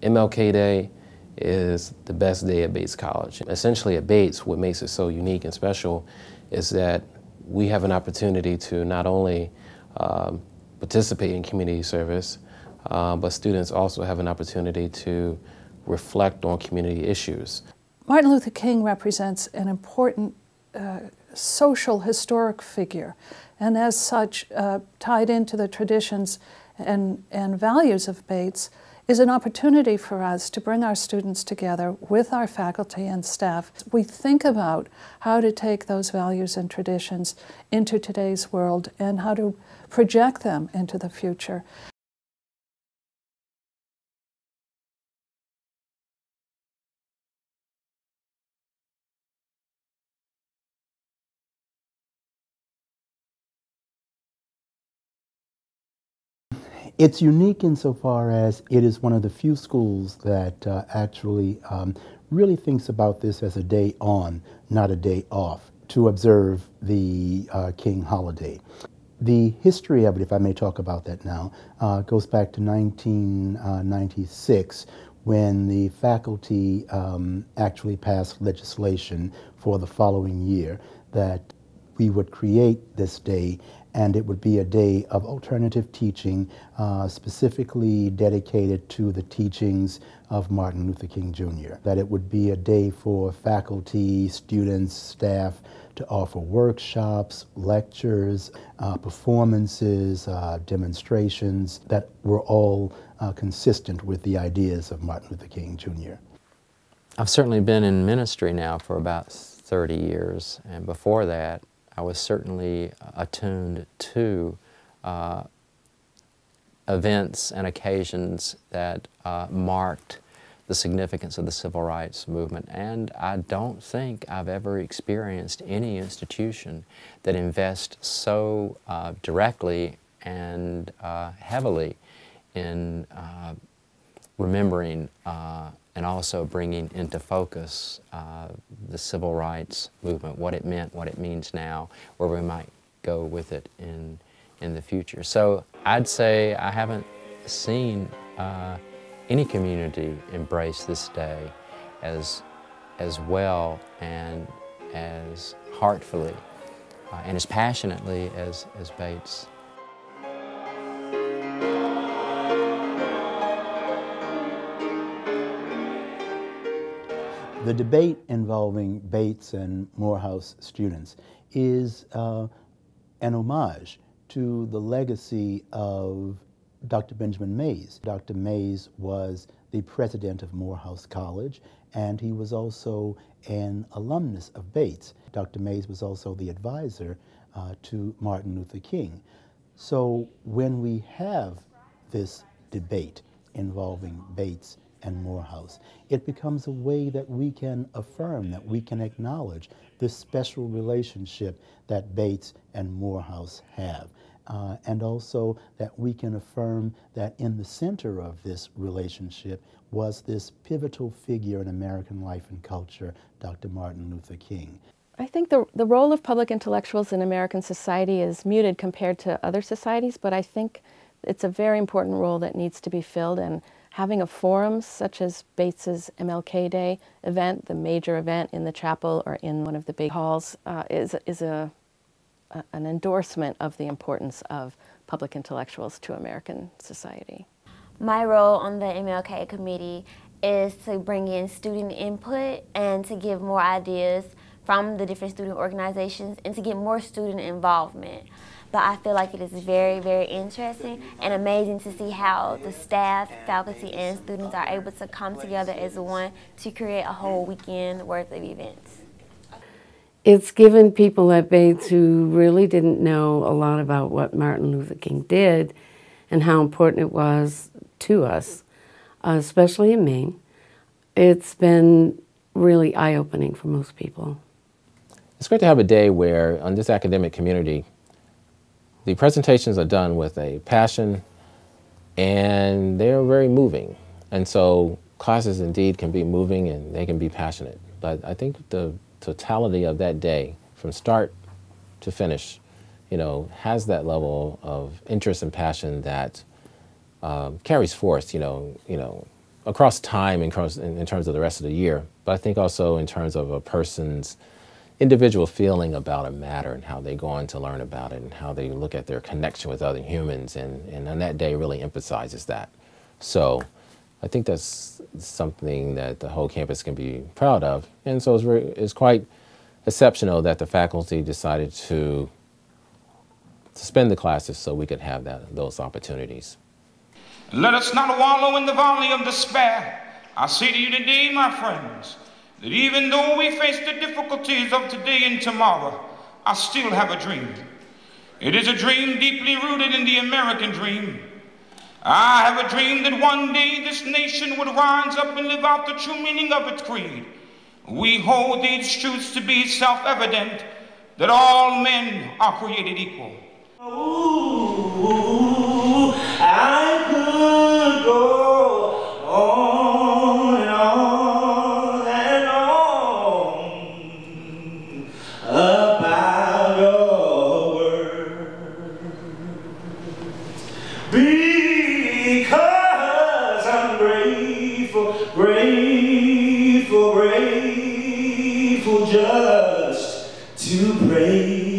MLK Day is the best day at Bates College. Essentially at Bates, what makes it so unique and special is that we have an opportunity to not only participate in community service, but students also have an opportunity to reflect on community issues. Martin Luther King represents an important social historic figure, and as such, tied into the traditions and values of Bates, is an opportunity for us to bring our students together with our faculty and staff. We think about how to take those values and traditions into today's world and how to project them into the future. It's unique insofar as it is one of the few schools that actually really thinks about this as a day on, not a day off, to observe the King holiday. The history of it, if I may talk about that now, goes back to 1996 when the faculty actually passed legislation for the following year that we would create this day, and it would be a day of alternative teaching specifically dedicated to the teachings of Martin Luther King Jr. That it would be a day for faculty, students, staff to offer workshops, lectures, performances, demonstrations that were all consistent with the ideas of Martin Luther King Jr. I've certainly been in ministry now for about 30 years, and before that I was certainly attuned to events and occasions that marked the significance of the civil rights movement, and I don't think I've ever experienced any institution that invests so directly and heavily in remembering and also bringing into focus the civil rights movement, what it meant, what it means now, where we might go with it in the future. So I'd say I haven't seen any community embrace this day as well and as heartfully and as passionately as Bates. The debate involving Bates and Morehouse students is an homage to the legacy of Dr. Benjamin Mays. Dr. Mays was the president of Morehouse College, and he was also an alumnus of Bates. Dr. Mays was also the advisor to Martin Luther King. So when we have this debate involving Bates and Morehouse, it becomes a way that we can affirm, that we can acknowledge this special relationship that Bates and Morehouse have. And also that we can affirm that in the center of this relationship was this pivotal figure in American life and culture, Dr. Martin Luther King. I think the role of public intellectuals in American society is muted compared to other societies, but I think it's a very important role that needs to be filled, and having a forum such as Bates's MLK Day event, the major event in the chapel or in one of the big halls, is an endorsement of the importance of public intellectuals to American society. My role on the MLK committee is to bring in student input and to give more ideas from the different student organizations and to get more student involvement. But I feel like it is very, very interesting and amazing to see how the staff, faculty, and students are able to come together as one to create a whole weekend worth of events. It's given people at Bates who really didn't know a lot about what Martin Luther King did and how important it was to us, especially in Maine. It's been really eye-opening for most people. It's great to have a day where, on this academic community, The presentations are done with a passion, and they're very moving. And so classes indeed can be moving and they can be passionate. But I think the totality of that day, from start to finish, you know, has that level of interest and passion that carries forth, you know, across time and in terms of the rest of the year. But I think also in terms of a person's individual feeling about a matter and how they go on to learn about it and how they look at their connection with other humans, and on that day really emphasizes that. So I think that's something that the whole campus can be proud of. And so it's quite exceptional that the faculty decided to suspend the classes so we could have those opportunities. Let us not wallow in the valley of despair. I say to you today, my friends, that even though we face the difficulties of today and tomorrow, I still have a dream. It is a dream deeply rooted in the American dream. I have a dream that one day this nation would rise up and live out the true meaning of its creed. We hold these truths to be self-evident, that all men are created equal. Ooh, I could go on and on and on about your words, because I'm grateful, grateful, grateful just to praise